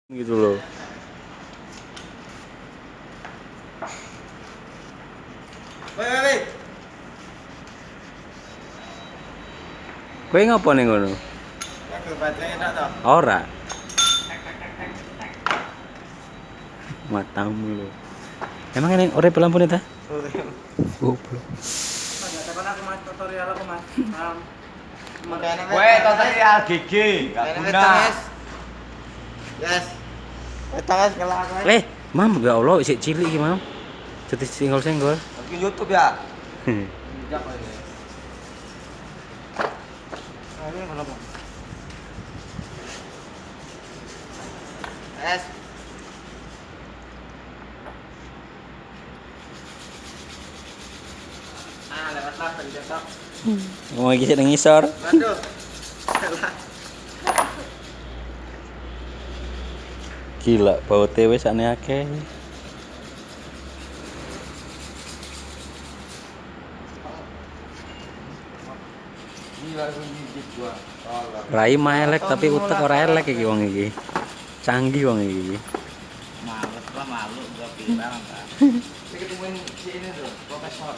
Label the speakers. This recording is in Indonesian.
Speaker 1: gitu loh.
Speaker 2: Woi.
Speaker 1: Kowe ngapa ning ngono?
Speaker 2: Aku baterainya enggak toh?
Speaker 1: Ora. Matamu lho. Emang ini ora lampu ta? Goblok.
Speaker 2: Tekan aku Mas tutorial aku Mas.
Speaker 3: Kowe tutorial gigi, gak guna.
Speaker 2: Yes. Tangan ngelak aku.
Speaker 1: Mam, ya Allah, isik cilik iki, Mam. Dadi senggol-senggol.
Speaker 3: Di YouTube ya.
Speaker 2: Bijak ini. Ini kenapa? Es. Lewatlah pencetok.
Speaker 1: Oh, iki sing ngisor.
Speaker 2: Waduh.
Speaker 1: Gila, bau tewe sakne akeh.
Speaker 3: Gila gigi gua.
Speaker 1: Rai mah elek tapi utek ora elek iki wong iki. Canggih wong iki.
Speaker 3: Males lah malu gua bilang kan. Saya ketemuin si ini tuh, profesor.